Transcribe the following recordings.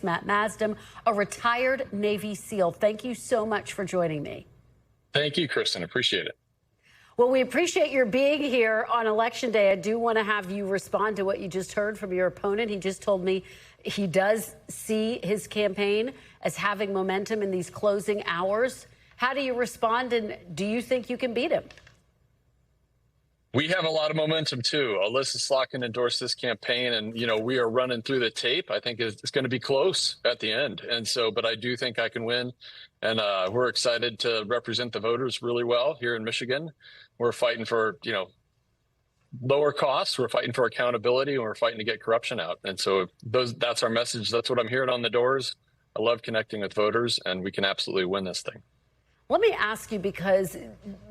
Matt Maasdam, a retired Navy SEAL. Thank you so much for joining me. Thank you, Kristen. Appreciate it. Well, we appreciate your being here on Election Day. I do want to have you respond to what you just heard from your opponent. He just told me he does see his campaign as having momentum in these closing hours. How do you respond, and do you think you can beat him? We have a lot of momentum, too. Alyssa Slotkin endorsed this campaign, and, we are running through the tape. I think it's going to be close at the end. And so, but I do think I can win. And we're excited to represent the voters really well here in Michigan. We're fighting for, lower costs. We're fighting for accountability, and we're fighting to get corruption out. And so that's our message. That's what I'm hearing on the doors. I love connecting with voters, and we can absolutely win this thing. Let me ask you, because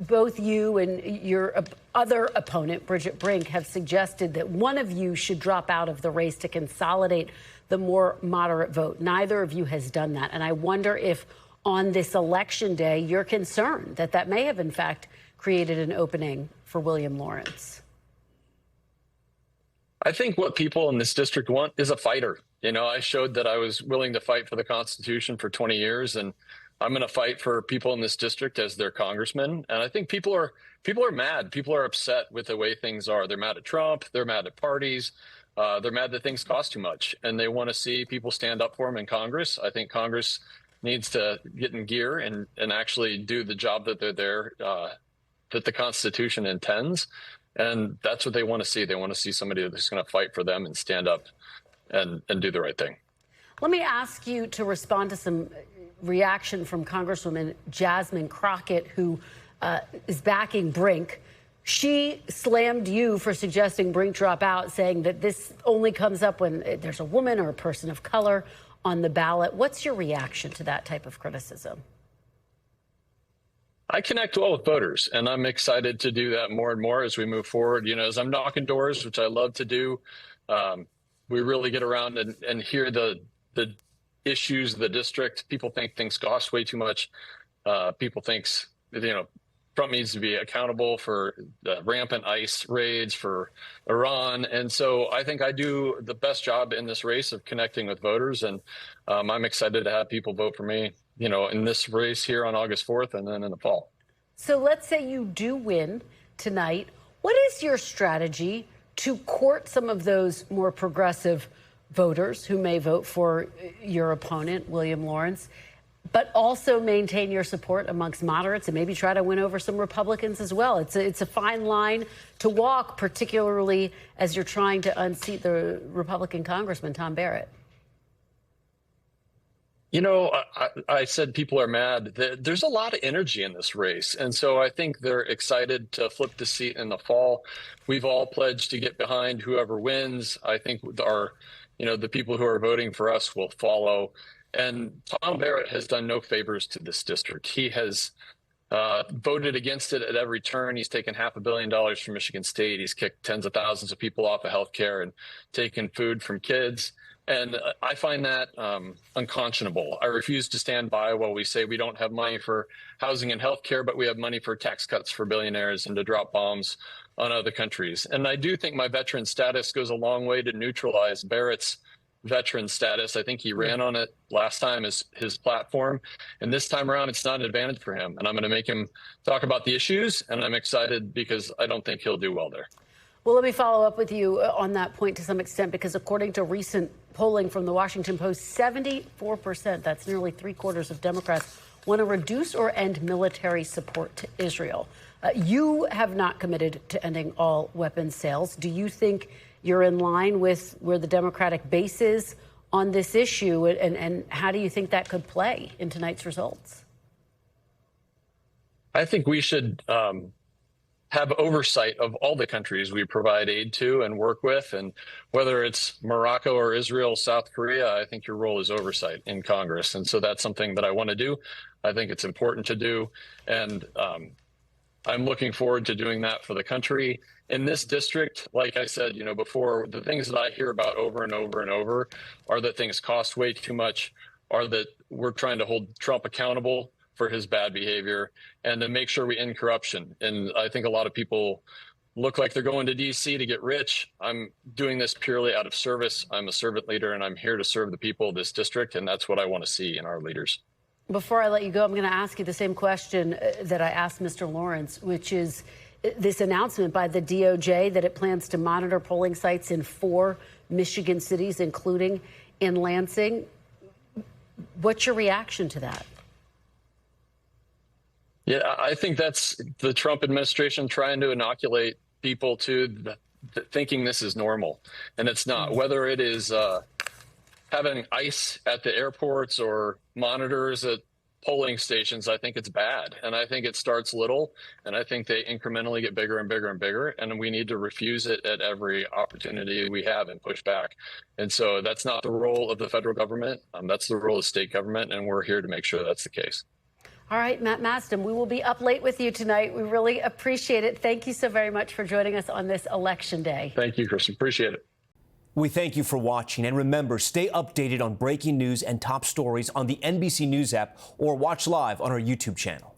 both you and your other opponent, Bridget Brink, have suggested that one of you should drop out of the race to consolidate the more moderate vote. Neither of you has done that. And I wonder if on this election day, you're concerned that that may have, in fact, created an opening for William Lawrence. I think what people in this district want is a fighter. I showed that I was willing to fight for the Constitution for 20 years, and I'm going to fight for people in this district as their congressman. And I think people are mad. People are upset with the way things are. They're mad at Trump. They're mad at parties. They're mad that things cost too much. And they want to see people stand up for them in Congress. I think Congress needs to get in gear and actually do the job that they're there, that the Constitution intends. And that's what they want to see. They want to see somebody that's going to fight for them and stand up and do the right thing. Let me ask you to respond to some reaction from Congresswoman Jasmine Crockett, who is backing Brink. She slammed you for suggesting Brink drop out, saying that this only comes up when there's a woman or a person of color on the ballot. What's your reaction to that type of criticism? I connect well with voters, and I'm excited to do that more and more as we move forward. As I'm knocking doors, which I love to do, we really get around and hear the issues of the district. People think things cost way too much. People thinks, Trump needs to be accountable for the rampant ICE raids for Iran. And so I think I do the best job in this race of connecting with voters. And I'm excited to have people vote for me, in this race here on August 4th and then in the fall. So let's say you do win tonight. What is your strategy to court some of those more progressive voters who may vote for your opponent, William Lawrence, but also maintain your support amongst moderates and maybe try to win over some Republicans as well? It's a fine line to walk, particularly as you're trying to unseat the Republican Congressman, Tom Barrett. I said people are mad. There's a lot of energy in this race. And so I think they're excited to flip the seat in the fall. We've all pledged to get behind whoever wins. I think the people who are voting for us will follow. And Tom Barrett has done no favors to this district. He has voted against it at every turn. He's taken $500 million from Michigan State. He's kicked tens of thousands of people off of health care and taken food from kids. And I find that unconscionable. I refuse to stand by while we say we don't have money for housing and health care, but we have money for tax cuts for billionaires and to drop bombs on other countries. And I do think my veteran status goes a long way to neutralize Barrett's veteran status. I think he ran on it last time as his platform. And this time around, it's not an advantage for him. And I'm going to make him talk about the issues. And I'm excited because I don't think he'll do well there. Well, let me follow up with you on that point to some extent, because according to recent polling from the Washington Post, 74%, that's nearly 3/4 of Democrats, want to reduce or end military support to Israel. You have not committed to ending all weapons sales. Do you think you're in line with where the Democratic base is on this issue? And how do you think that could play in tonight's results? I think we should have oversight of all the countries we provide aid to and work with. And whether it's Morocco or Israel, South Korea, I think your role is oversight in Congress. And so that's something that I want to do. I think it's important to do. And I'm looking forward to doing that for the country. In this district, like I said, before, the things that I hear about over and over and over are that things cost way too much, are that we're trying to hold Trump accountable for his bad behavior and to make sure we end corruption. And I think a lot of people look like they're going to D.C. to get rich. I'm doing this purely out of service. I'm a servant leader, and I'm here to serve the people of this district, and that's what I want to see in our leaders. Before I let you go, I'm going to ask you the same question that I asked Mr. Lawrence, which is this announcement by the DOJ that it plans to monitor polling sites in 4 Michigan cities, including in Lansing. What's your reaction to that? Yeah, I think that's the Trump administration trying to inoculate people to thinking this is normal, and it's not. Whether it is having ICE at the airports or monitors at polling stations, I think it's bad. And I think it starts little, and I think they incrementally get bigger and bigger and bigger, and we need to refuse it at every opportunity we have and push back. And so that's not the role of the federal government. That's the role of state government, and we're here to make sure that's the case. All right, Matt Maasdam, we will be up late with you tonight. We really appreciate it. Thank you so very much for joining us on this election day. Thank you, Kristen. Appreciate it. We thank you for watching, and remember, stay updated on breaking news and top stories on the NBC News app or watch live on our YouTube channel.